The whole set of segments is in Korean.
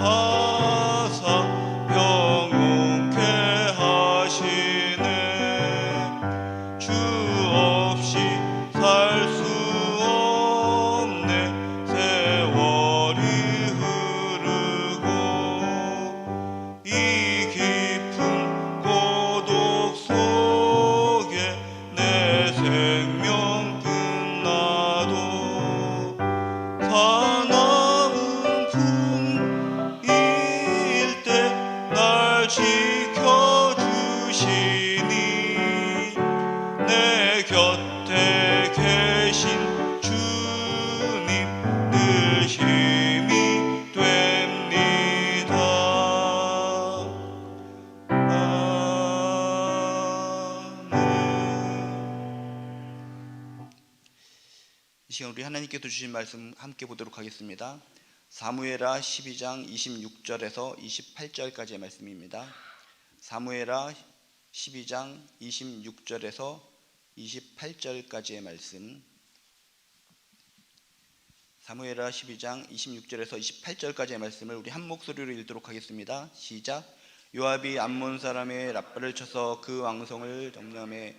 하사 평온케 하시네. 주 없이 살 수 없네. 세월이 흐르고 이 깊은 고독 속에 내 생명 끝나도 사나운 품일 때 날 지켜주시니 내 곁에 계신 주님 늘 힘이 됩니다. 아멘. 이 시간 우리 하나님께서 주신 말씀 함께 보도록 하겠습니다. 사무엘하 12장 26절에서 28절까지의 말씀입니다. 사무엘하 12장 26절에서 28절까지의 말씀. 사무엘하 12장 26절에서 28절까지의 말씀을 우리 한 목소리로 읽도록 하겠습니다. 시작. 요압이 암몬 사람의 랍바를 쳐서 그 왕성을 점령해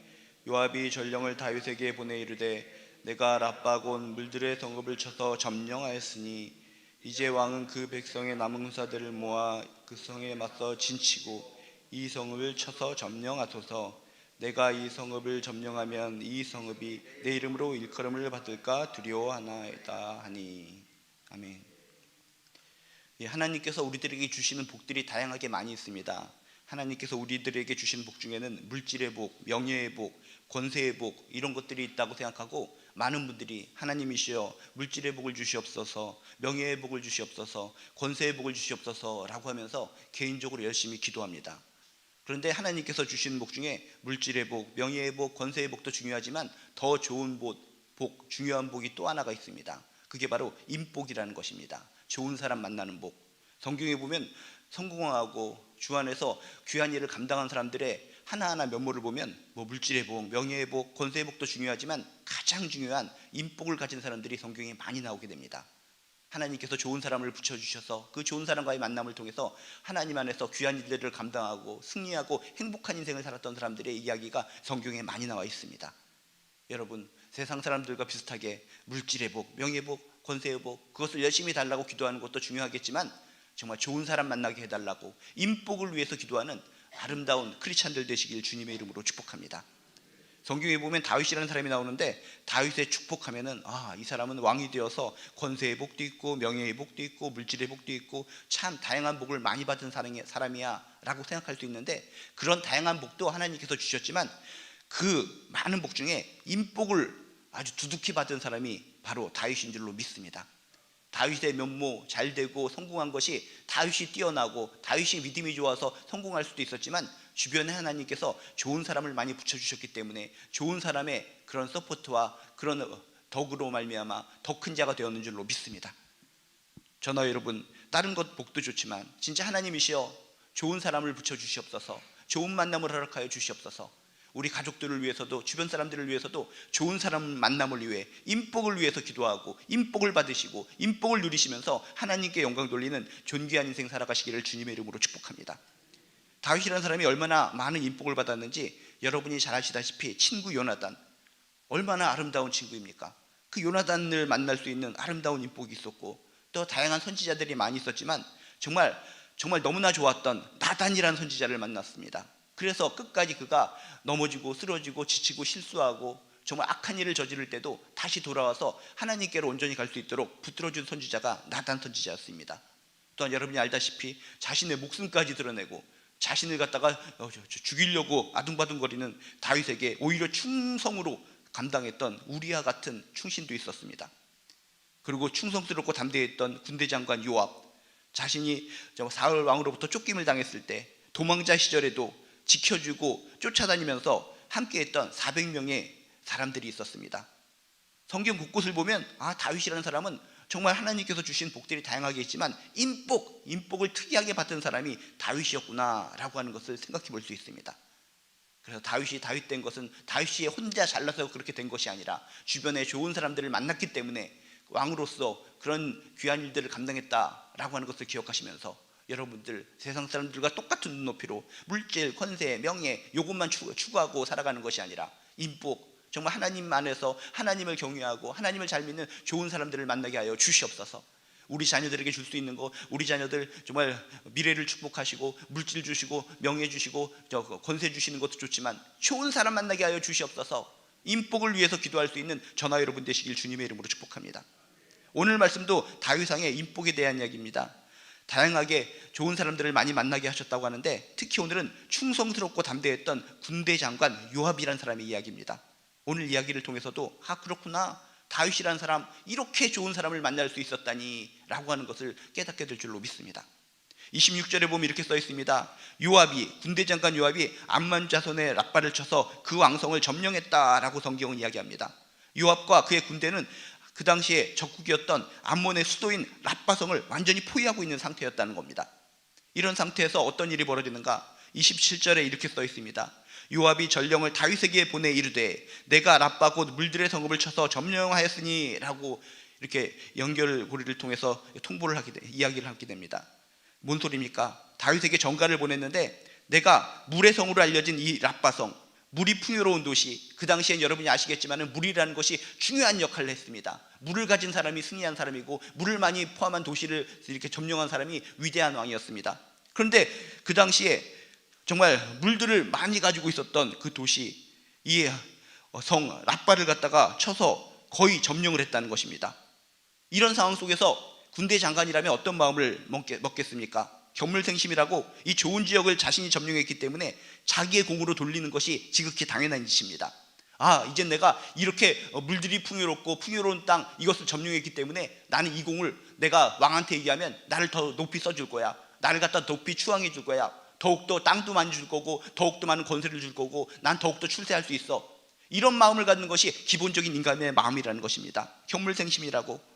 요압이 전령을 다윗에게 보내 이르되 내가 랍바 곧 물들의 성읍을 쳐서 점령하였으니 이제 왕은 그 백성의 남은 군사들을 모아 그 성에 맞서 진치고 이 성읍을 쳐서 점령하소서. 내가 이 성읍을 점령하면 이 성읍이 내 이름으로 일컬음을 받을까 두려워하나이다 하니. 아멘. 하나님께서 우리들에게 주시는 복들이 다양하게 많이 있습니다. 하나님께서 우리들에게 주시는 복 중에는 물질의 복, 명예의 복, 권세의 복 이런 것들이 있다고 생각하고 많은 분들이 하나님이시여 물질의 복을 주시옵소서, 명예의 복을 주시옵소서, 권세의 복을 주시옵소서 라고 하면서 개인적으로 열심히 기도합니다. 그런데 하나님께서 주시는 복 중에 물질의 복, 명예의 복, 권세의 복도 중요하지만 더 좋은 복, 중요한 복이 또 하나가 있습니다. 그게 바로 인복이라는 것입니다. 좋은 사람 만나는 복. 성경에 보면 성공하고 주 안에서 귀한 일을 감당한 사람들의 하나하나 면모를 보면 물질의 복, 명예의 복, 권세의 복도 중요하지만 가장 중요한 인복을 가진 사람들이 성경에 많이 나오게 됩니다. 하나님께서 좋은 사람을 붙여주셔서 그 좋은 사람과의 만남을 통해서 하나님 안에서 귀한 일들을 감당하고 승리하고 행복한 인생을 살았던 사람들의 이야기가 성경에 많이 나와 있습니다. 여러분, 세상 사람들과 비슷하게 물질의 복, 명예의 복, 권세의 복 그것을 열심히 달라고 기도하는 것도 중요하겠지만 정말 좋은 사람 만나게 해달라고 인복을 위해서 기도하는 아름다운 크리스찬들 되시길 주님의 이름으로 축복합니다. 성경에 보면 다윗이라는 사람이 나오는데 다윗의 축복하면은 이 사람은 왕이 되어서 권세의 복도 있고 명예의 복도 있고 물질의 복도 있고 참 다양한 복을 많이 받은 사람이야 라고 생각할 수 있는데 그런 다양한 복도 하나님께서 주셨지만 그 많은 복 중에 인복을 아주 두둑히 받은 사람이 바로 다윗인 줄로 믿습니다. 다윗의 면모 잘 되고 성공한 것이 다윗이 뛰어나고 다윗이 믿음이 좋아서 성공할 수도 있었지만 주변에 하나님께서 좋은 사람을 많이 붙여주셨기 때문에 좋은 사람의 그런 서포트와 그런 덕으로 말미암아 더 큰 자가 되었는 줄로 믿습니다. 저나 여러분 다른 것 복도 좋지만 진짜 하나님이시여 좋은 사람을 붙여주시옵소서, 좋은 만남을 허락하여 주시옵소서. 우리 가족들을 위해서도 주변 사람들을 위해서도 좋은 사람 만남을 위해 인복을 위해서 기도하고 인복을 받으시고 인복을 누리시면서 하나님께 영광 돌리는 존귀한 인생 살아가시기를 주님의 이름으로 축복합니다. 다윗이라는 사람이 얼마나 많은 인복을 받았는지 여러분이 잘 아시다시피 친구 요나단 얼마나 아름다운 친구입니까? 그 요나단을 만날 수 있는 아름다운 인복이 있었고 또 다양한 선지자들이 많이 있었지만 정말 너무나 좋았던 나단이라는 선지자를 만났습니다. 그래서 끝까지 그가 넘어지고 쓰러지고 지치고 실수하고 정말 악한 일을 저지를 때도 다시 돌아와서 하나님께로 온전히 갈 수 있도록 붙들어준 선지자가 나단 선지자였습니다. 또한 여러분이 알다시피 자신의 목숨까지 드러내고 자신을 갖다가 죽이려고 아둥바둥거리는 다윗에게 오히려 충성으로 감당했던 우리와 같은 충신도 있었습니다. 그리고 충성스럽고 담대했던 군대 장관 요압, 자신이 사울 왕으로부터 쫓김을 당했을 때 도망자 시절에도 지켜주고 쫓아다니면서 함께했던 400명의 사람들이 있었습니다. 성경 곳곳을 보면 다윗이라는 사람은 정말 하나님께서 주신 복들이 다양하게 있지만 인복을 특이하게 받은 사람이 다윗이었구나 라고 하는 것을 생각해 볼 수 있습니다. 그래서 다윗이 다윗 된 것은 다윗이 혼자 잘나서 그렇게 된 것이 아니라 주변에 좋은 사람들을 만났기 때문에 왕으로서 그런 귀한 일들을 감당했다 라고 하는 것을 기억하시면서 여러분들 세상 사람들과 똑같은 눈높이로 물질, 권세, 명예 이것만 추구하고 살아가는 것이 아니라 인복, 정말 하나님 안에서 하나님을 경외하고 하나님을 잘 믿는 좋은 사람들을 만나게 하여 주시옵소서. 우리 자녀들에게 줄 수 있는 거, 우리 자녀들 정말 미래를 축복하시고 물질 주시고 명예 주시고 권세 주시는 것도 좋지만 좋은 사람 만나게 하여 주시옵소서. 인복을 위해서 기도할 수 있는 저나 여러분 되시길 주님의 이름으로 축복합니다. 오늘 말씀도 다윗왕의 인복에 대한 이야기입니다. 다양하게 좋은 사람들을 많이 만나게 하셨다고 하는데 특히 오늘은 충성스럽고 담대했던 군대 장관 요압이라는 사람의 이야기입니다. 오늘 이야기를 통해서도 그렇구나, 다윗이라는 사람, 이렇게 좋은 사람을 만날 수 있었다니 라고 하는 것을 깨닫게 될 줄로 믿습니다. 26절에 보면 이렇게 써 있습니다. 군대 장관 요압이 암몬 자손의 랍바를 쳐서 그 왕성을 점령했다라고 성경은 이야기합니다. 요압과 그의 군대는 그 당시에 적국이었던 암몬의 수도인 랍바성을 완전히 포위하고 있는 상태였다는 겁니다. 이런 상태에서 어떤 일이 벌어지는가? 27절에 이렇게 써 있습니다. 요압이 전령을 다윗에게 보내 이르되 내가 랍바 곧 물들의 성읍을 쳐서 점령하였으니 라고 이렇게 연결고리를 통해서 이야기를 하게 됩니다. 뭔 소리입니까? 다윗에게 전가를 보냈는데 내가 물의 성으로 알려진 이 랍바성, 물이 풍요로운 도시, 그 당시엔 여러분이 아시겠지만 물이라는 것이 중요한 역할을 했습니다. 물을 가진 사람이 승리한 사람이고 물을 많이 포함한 도시를 이렇게 점령한 사람이 위대한 왕이었습니다. 그런데 그 당시에 정말 물들을 많이 가지고 있었던 그 도시, 이 성 랍바를 갖다가 쳐서 거의 점령을 했다는 것입니다. 이런 상황 속에서 군대 장관이라면 어떤 마음을 먹겠습니까? 견물생심이라고 이 좋은 지역을 자신이 점령했기 때문에 자기의 공으로 돌리는 것이 지극히 당연한 짓입니다. 이제 내가 이렇게 물들이 풍요로운 땅 이것을 점령했기 때문에 나는 이 공을 내가 왕한테 얘기하면 나를 더 높이 써줄 거야. 나를 갖다 높이 추앙해 줄 거야. 더욱더 땅도 많이 줄 거고 더욱더 많은 권세를 줄 거고 난 더욱더 출세할 수 있어. 이런 마음을 갖는 것이 기본적인 인간의 마음이라는 것입니다. 견물생심이라고.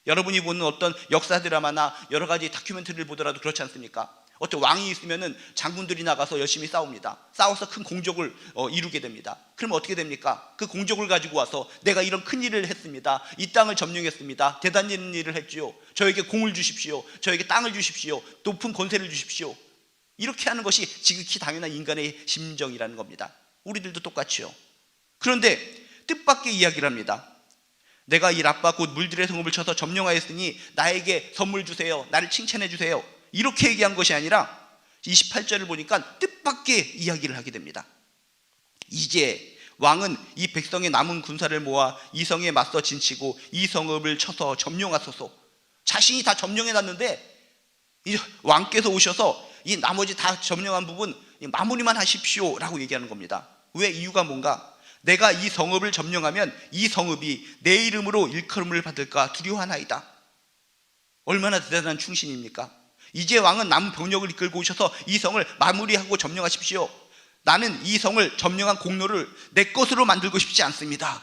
여러분이 보는 어떤 역사 드라마나 여러 가지 다큐멘터리를 보더라도 그렇지 않습니까? 어떤 왕이 있으면은 장군들이 나가서 열심히 싸웁니다. 싸워서 큰 공적을 이루게 됩니다. 그러면 어떻게 됩니까? 그 공적을 가지고 와서 내가 이런 큰 일을 했습니다. 이 땅을 점령했습니다. 대단한 일을 했지요. 저에게 공을 주십시오. 저에게 땅을 주십시오. 높은 권세를 주십시오. 이렇게 하는 것이 지극히 당연한 인간의 심정이라는 겁니다. 우리들도 똑같이요. 그런데 뜻밖의 이야기를 합니다. 내가 이 랍바 곧 물들의 성읍을 쳐서 점령하였으니 나에게 선물 주세요. 나를 칭찬해 주세요. 이렇게 얘기한 것이 아니라 28절을 보니까 뜻밖의 이야기를 하게 됩니다. 이제 왕은 이 백성의 남은 군사를 모아 이 성에 맞서 진치고 이 성읍을 쳐서 점령하소서. 자신이 다 점령해놨는데 이 왕께서 오셔서 이 나머지 다 점령한 부분 마무리만 하십시오 라고 얘기하는 겁니다. 왜? 이유가 뭔가? 내가 이 성읍을 점령하면 이 성읍이 내 이름으로 일컬음을 받을까 두려워하나이다. 얼마나 대단한 충신입니까? 이제 왕은 남은 병력을 이끌고 오셔서 이 성을 마무리하고 점령하십시오. 나는 이 성을 점령한 공로를 내 것으로 만들고 싶지 않습니다.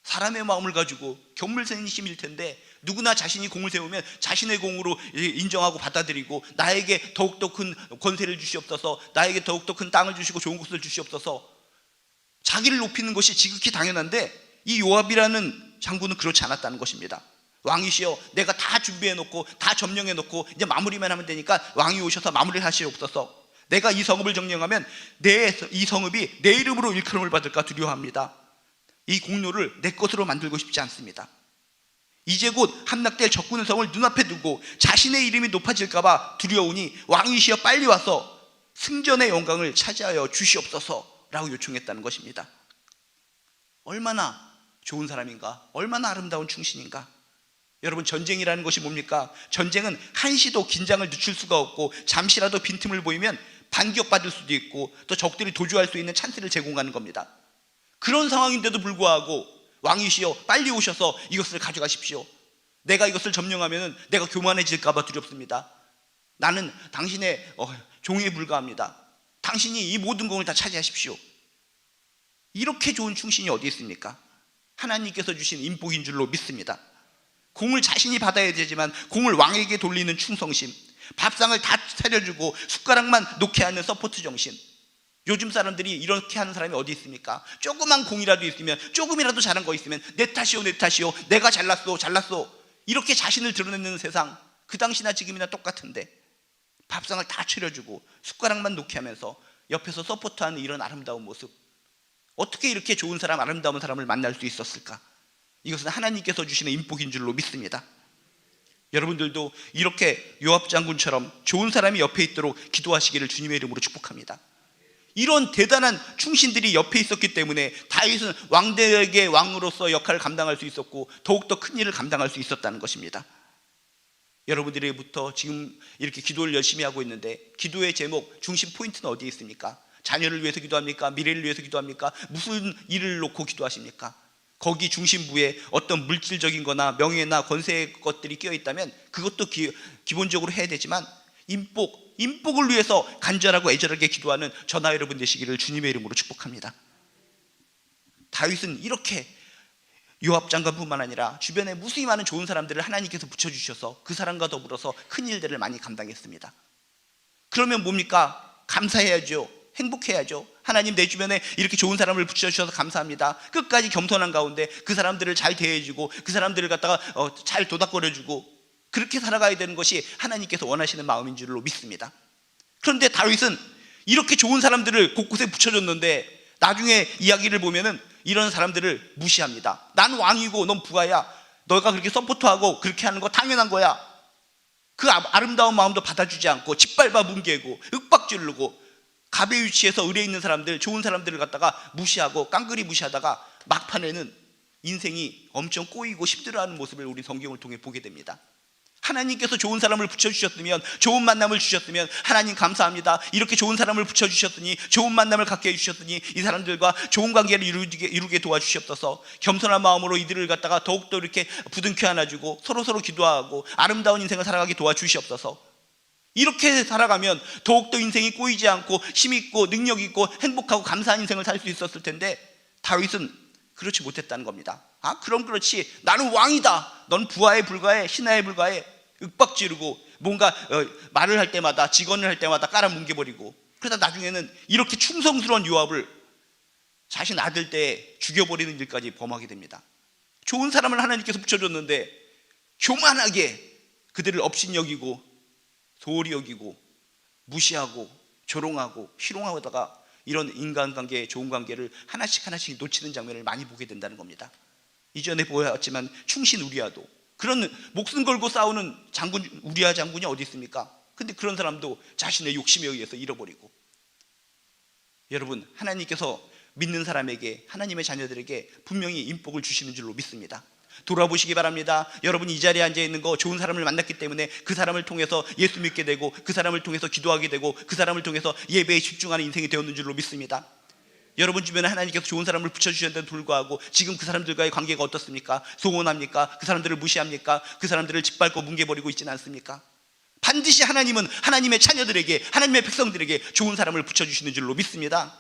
사람의 마음을 가지고 견물생심일 텐데 누구나 자신이 공을 세우면 자신의 공으로 인정하고 받아들이고 나에게 더욱더 큰 권세를 주시옵소서, 나에게 더욱더 큰 땅을 주시고 좋은 곳을 주시옵소서, 자기를 높이는 것이 지극히 당연한데 이 요압이라는 장군은 그렇지 않았다는 것입니다. 왕이시여, 내가 다 준비해놓고 다 점령해놓고 이제 마무리만 하면 되니까 왕이 오셔서 마무리를 하시옵소서. 내가 이 성읍을 점령하면 이 성읍이 내 이름으로 일컬음을 받을까 두려워합니다. 이 공로를 내 것으로 만들고 싶지 않습니다. 이제 곧 함락될 적군의 성을 눈앞에 두고 자신의 이름이 높아질까봐 두려우니 왕이시여 빨리 와서 승전의 영광을 차지하여 주시옵소서 라고 요청했다는 것입니다. 얼마나 좋은 사람인가, 얼마나 아름다운 충신인가. 여러분, 전쟁이라는 것이 뭡니까? 전쟁은 한시도 긴장을 늦출 수가 없고 잠시라도 빈틈을 보이면 반격받을 수도 있고 또 적들이 도주할 수 있는 찬스를 제공하는 겁니다. 그런 상황인데도 불구하고 왕이시여 빨리 오셔서 이것을 가져가십시오. 내가 이것을 점령하면 내가 교만해질까 봐 두렵습니다. 나는 당신의 종에 불과합니다. 당신이 이 모든 공을 다 차지하십시오. 이렇게 좋은 충신이 어디 있습니까? 하나님께서 주신 인복인 줄로 믿습니다. 공을 자신이 받아야 되지만 공을 왕에게 돌리는 충성심, 밥상을 다 차려주고 숟가락만 놓게 하는 서포트 정신. 요즘 사람들이 이렇게 하는 사람이 어디 있습니까? 조그만 공이라도 있으면, 조금이라도 잘한 거 있으면 내 탓이요, 내 탓이요, 내가 잘났어, 잘났어, 이렇게 자신을 드러내는 세상. 그 당시나 지금이나 똑같은데 밥상을 다 차려주고 숟가락만 놓게 하면서 옆에서 서포트하는 이런 아름다운 모습, 어떻게 이렇게 좋은 사람, 아름다운 사람을 만날 수 있었을까? 이것은 하나님께서 주시는 인복인 줄로 믿습니다. 여러분들도 이렇게 요압 장군처럼 좋은 사람이 옆에 있도록 기도하시기를 주님의 이름으로 축복합니다. 이런 대단한 충신들이 옆에 있었기 때문에 다윗은 왕들에게 왕으로서 역할을 감당할 수 있었고 더욱더 큰 일을 감당할 수 있었다는 것입니다. 여러분들에게부터 지금 이렇게 기도를 열심히 하고 있는데 기도의 제목, 중심 포인트는 어디에 있습니까? 자녀를 위해서 기도합니까? 미래를 위해서 기도합니까? 무슨 일을 놓고 기도하십니까? 거기 중심부에 어떤 물질적인 거나 명예나 권세의 것들이 끼어 있다면 그것도 기본적으로 해야 되지만 인복을 위해서 간절하고 애절하게 기도하는 저나 여러분 되시기를 주님의 이름으로 축복합니다. 다윗은 이렇게 요압 장관뿐만 아니라 주변에 무수히 많은 좋은 사람들을 하나님께서 붙여주셔서 그 사람과 더불어서 큰 일들을 많이 감당했습니다. 그러면 뭡니까? 감사해야죠. 행복해야죠. 하나님, 내 주변에 이렇게 좋은 사람을 붙여주셔서 감사합니다. 끝까지 겸손한 가운데 그 사람들을 잘 대해주고 그 사람들을 갖다가 잘 도닥거려주고 그렇게 살아가야 되는 것이 하나님께서 원하시는 마음인 줄로 믿습니다. 그런데 다윗은 이렇게 좋은 사람들을 곳곳에 붙여줬는데 나중에 이야기를 보면은 이런 사람들을 무시합니다. 난 왕이고 넌 부하야. 너가 그렇게 서포트하고 그렇게 하는 거 당연한 거야. 그 아름다운 마음도 받아주지 않고 짓밟아 뭉개고 윽박지르고 갑의 위치에서 의뢰 있는 사람들, 좋은 사람들을 갖다가 무시하고 깡그리 무시하다가 막판에는 인생이 엄청 꼬이고 힘들어하는 모습을 우리 성경을 통해 보게 됩니다. 하나님께서 좋은 사람을 붙여주셨으면, 좋은 만남을 주셨으면 하나님 감사합니다. 이렇게 좋은 사람을 붙여주셨으니, 좋은 만남을 갖게 해주셨으니 이 사람들과 좋은 관계를 이루게 도와주시옵소서. 겸손한 마음으로 이들을 갖다가 더욱더 이렇게 부둥켜 안아주고 서로 기도하고 아름다운 인생을 살아가게 도와주시옵소서. 이렇게 살아가면 더욱더 인생이 꼬이지 않고 힘있고 능력있고 행복하고 감사한 인생을 살 수 있었을 텐데 다윗은 그렇지 못했다는 겁니다. 그럼 그렇지, 나는 왕이다, 넌 부하에 불과해, 신하에 불과해. 윽박지르고 뭔가 말을 할 때마다, 직언을 할 때마다 깔아뭉개버리고, 그러다 나중에는 이렇게 충성스러운 요압을 자신 아들 때 죽여버리는 일까지 범하게 됩니다. 좋은 사람을 하나님께서 붙여줬는데 교만하게 그들을 업신여기고 소홀히 여기고 무시하고 조롱하고 희롱하다가 이런 인간관계, 좋은 관계를 하나씩 놓치는 장면을 많이 보게 된다는 겁니다. 이전에 보았지만 충신 우리아도, 그런 목숨 걸고 싸우는 장군 우리아 장군이 어디 있습니까? 근데 그런 사람도 자신의 욕심에 의해서 잃어버리고. 여러분, 하나님께서 믿는 사람에게, 하나님의 자녀들에게 분명히 인복을 주시는 줄로 믿습니다. 돌아보시기 바랍니다. 여러분이 이 자리에 앉아 있는 거 좋은 사람을 만났기 때문에 그 사람을 통해서 예수 믿게 되고 그 사람을 통해서 기도하게 되고 그 사람을 통해서 예배에 집중하는 인생이 되었는 줄로 믿습니다. 여러분 주변에 하나님께서 좋은 사람을 붙여주셨는데도 불구하고 지금 그 사람들과의 관계가 어떻습니까? 소원합니까? 그 사람들을 무시합니까? 그 사람들을 짓밟고 뭉개버리고 있지는 않습니까? 반드시 하나님은 하나님의 자녀들에게, 하나님의 백성들에게 좋은 사람을 붙여주시는 줄로 믿습니다.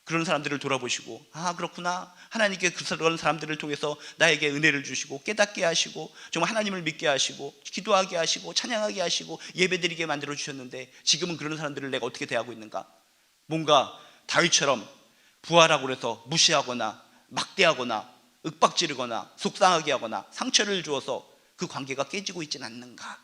그런 사람들을 돌아보시고, 그렇구나, 하나님께 그런 사람들을 통해서 나에게 은혜를 주시고 깨닫게 하시고 정말 하나님을 믿게 하시고 기도하게 하시고 찬양하게 하시고 예배드리게 만들어 주셨는데 지금은 그런 사람들을 내가 어떻게 대하고 있는가? 뭔가 다윗처럼 부하라고 해서 무시하거나 막대하거나 윽박지르거나 속상하게 하거나 상처를 주어서 그 관계가 깨지고 있지는 않는가?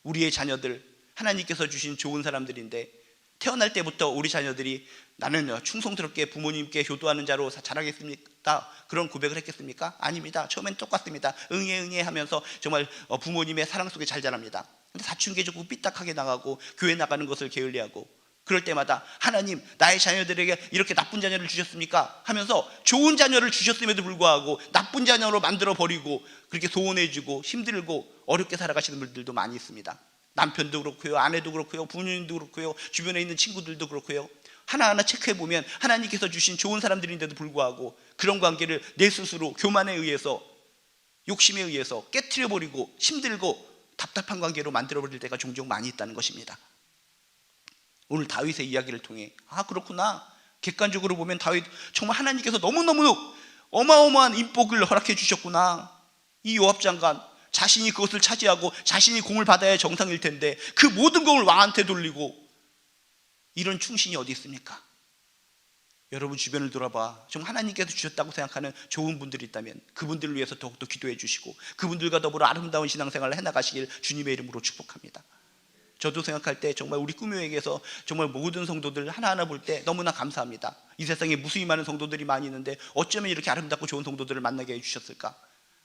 우리의 자녀들, 하나님께서 주신 좋은 사람들인데 태어날 때부터 우리 자녀들이 나는 충성스럽게 부모님께 효도하는 자로 자라겠습니까? 그런 고백을 했겠습니까? 아닙니다. 처음엔 똑같습니다. 응애 하면서 정말 부모님의 사랑 속에 잘 자랍니다. 근데 사춘기에 조금 삐딱하게 나가고 교회 나가는 것을 게을리하고 그럴 때마다 하나님, 나의 자녀들에게 이렇게 나쁜 자녀를 주셨습니까? 하면서 좋은 자녀를 주셨음에도 불구하고 나쁜 자녀로 만들어 버리고 그렇게 소원해주고 힘들고 어렵게 살아가시는 분들도 많이 있습니다. 남편도 그렇고요, 아내도 그렇고요, 부모님도 그렇고요, 주변에 있는 친구들도 그렇고요. 하나하나 체크해보면 하나님께서 주신 좋은 사람들인데도 불구하고 그런 관계를 내 스스로 교만에 의해서, 욕심에 의해서 깨트려버리고 힘들고 답답한 관계로 만들어버릴 때가 종종 많이 있다는 것입니다. 오늘 다윗의 이야기를 통해 그렇구나, 객관적으로 보면 다윗 정말 하나님께서 너무너무 어마어마한 인복을 허락해 주셨구나. 이 요압 장관 자신이 그것을 차지하고 자신이 공을 받아야 정상일 텐데 그 모든 공을 왕한테 돌리고, 이런 충신이 어디 있습니까? 여러분 주변을 돌아봐. 좀 하나님께서 주셨다고 생각하는 좋은 분들이 있다면 그분들을 위해서 더욱더 기도해 주시고 그분들과 더불어 아름다운 신앙생활을 해나가시길 주님의 이름으로 축복합니다. 저도 생각할 때 정말 우리 꿈교회에서 정말 모든 성도들 하나하나 볼 때 너무나 감사합니다. 이 세상에 무수히 많은 성도들이 많이 있는데 어쩌면 이렇게 아름답고 좋은 성도들을 만나게 해주셨을까.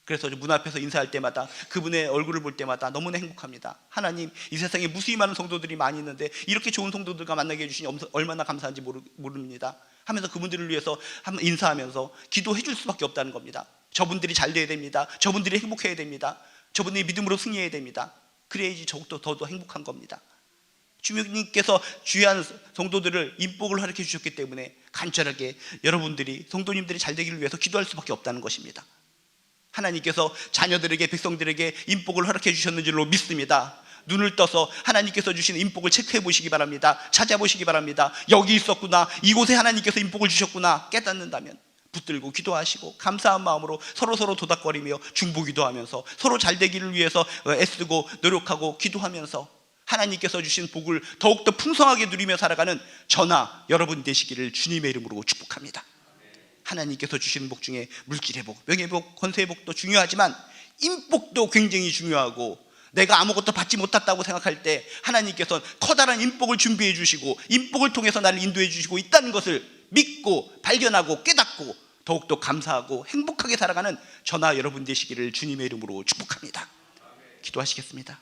그래서 문 앞에서 인사할 때마다 그분의 얼굴을 볼 때마다 너무나 행복합니다. 하나님, 이 세상에 무수히 많은 성도들이 많이 있는데 이렇게 좋은 성도들과 만나게 해주시니 얼마나 감사한지 모릅니다 하면서 그분들을 위해서 인사하면서 기도해 줄 수밖에 없다는 겁니다. 저분들이 잘 돼야 됩니다. 저분들이 행복해야 됩니다. 저분들이 믿음으로 승리해야 됩니다. 그래야지 더욱더 더 행복한 겁니다. 주님께서 귀한 성도들을 인복을 허락해 주셨기 때문에 간절하게 여러분들이 성도님들이 잘 되기를 위해서 기도할 수밖에 없다는 것입니다. 하나님께서 자녀들에게 백성들에게 인복을 허락해 주셨는 줄로 믿습니다. 눈을 떠서 하나님께서 주신 인복을 체크해 보시기 바랍니다. 찾아보시기 바랍니다. 여기 있었구나, 이곳에 하나님께서 인복을 주셨구나 깨닫는다면 붙들고 기도하시고 감사한 마음으로 서로 도닥거리며 중보기도 하면서 서로 잘 되기를 위해서 애쓰고 노력하고 기도하면서 하나님께서 주신 복을 더욱더 풍성하게 누리며 살아가는 저나 여러분 되시기를 주님의 이름으로 축복합니다. 하나님께서 주시는 복 중에 물질의 복, 명예의 복, 권세의 복도 중요하지만 인복도 굉장히 중요하고 내가 아무것도 받지 못했다고 생각할 때 하나님께서 커다란 인복을 준비해 주시고 인복을 통해서 나를 인도해 주시고 있다는 것을 믿고 발견하고 깨닫고 더욱더 감사하고 행복하게 살아가는 저나 여러분 되시기를 주님의 이름으로 축복합니다. 기도하시겠습니다.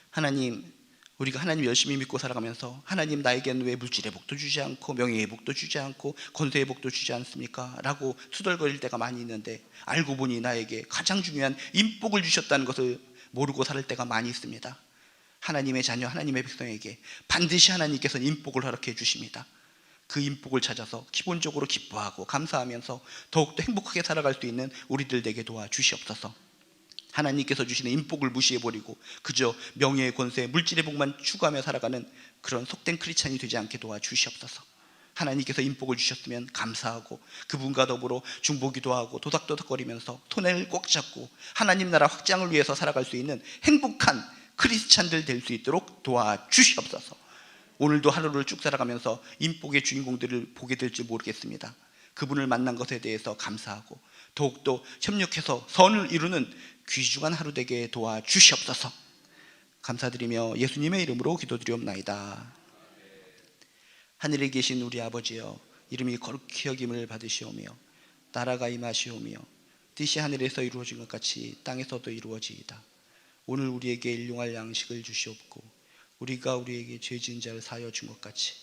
하나님, 우리가 하나님 열심히 믿고 살아가면서 하나님 나에게는 왜 물질의 복도 주지 않고 명예의 복도 주지 않고 권세의 복도 주지 않습니까? 라고 투덜거릴 때가 많이 있는데 알고 보니 나에게 가장 중요한 인복을 주셨다는 것을 모르고 살 때가 많이 있습니다. 하나님의 자녀, 하나님의 백성에게 반드시 하나님께서는 인복을 허락해 주십니다. 그 인복을 찾아서 기본적으로 기뻐하고 감사하면서 더욱더 행복하게 살아갈 수 있는 우리들 되게 도와주시옵소서. 하나님께서 주시는 인복을 무시해버리고 그저 명예의 권세, 물질의 복만 추구하며 살아가는 그런 속된 크리스찬이 되지 않게 도와주시옵소서. 하나님께서 인복을 주셨으면 감사하고 그분과 더불어 중보기도 하고 도닥도닥거리면서 손을 꼭 잡고 하나님 나라 확장을 위해서 살아갈 수 있는 행복한 크리스찬들 될 수 있도록 도와주시옵소서. 오늘도 하루를 쭉 살아가면서 인복의 주인공들을 보게 될지 모르겠습니다. 그분을 만난 것에 대해서 감사하고 더욱더 협력해서 선을 이루는 귀중한 하루 되게 도와주시옵소서. 감사드리며 예수님의 이름으로 기도드리옵나이다. 하늘에 계신 우리 아버지여, 이름이 거룩히 여김을 받으시오며 나라가 임하시오며 뜻이 하늘에서 이루어진 것 같이 땅에서도 이루어지이다. 오늘 우리에게 일용할 양식을 주시옵고 우리가 우리에게 죄 지은 자를 사하여 준 것 같이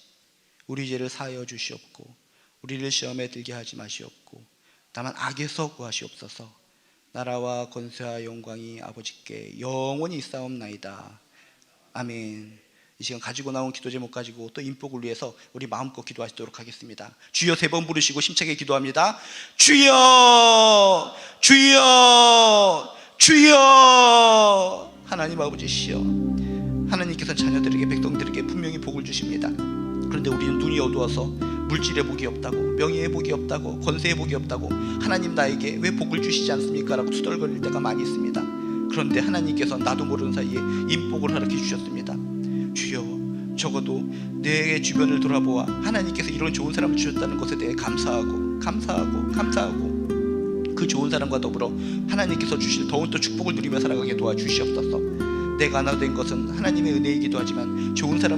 우리 죄를 사하여 주시옵고 우리를 시험에 들게 하지 마시옵고 다만 악에서 구하시옵소서. 나라와 권세와 영광이 아버지께 영원히 있사옵나이다. 아멘. 이 시간 가지고 나온 기도 제목 가지고 또 인복을 위해서 우리 마음껏 기도하시도록 하겠습니다. 주여 3번 부르시고 힘차게 기도합니다. 주여, 주여, 주여. 하나님 아버지시여, 하나님께서 자녀들에게 백성들에게 분명히 복을 주십니다. 그런데 우리는 눈이 어두워서 물질의 복이 없다고, 명예의 복이 없다고, 권세의 복이 없다고, 하나님 나에게 왜 복을 주시지 않습니까? 라고 투덜거릴 때가 많이 있습니다. 그런데 하나님께서 나도 모르는 사이에 인복을 허락해 주셨습니다. 주여, 적어도 내 주변을 돌아보아 하나님께서 이런 좋은 사람을 주셨다는 것에 대해 감사하고 그 좋은 사람과 더불어 하나님께서 주실 더욱더 축복을 누리며 살아가게 도와주시옵소서. 내가 하나 된 것은 하나님의 은혜이기도 하지만 좋은 사람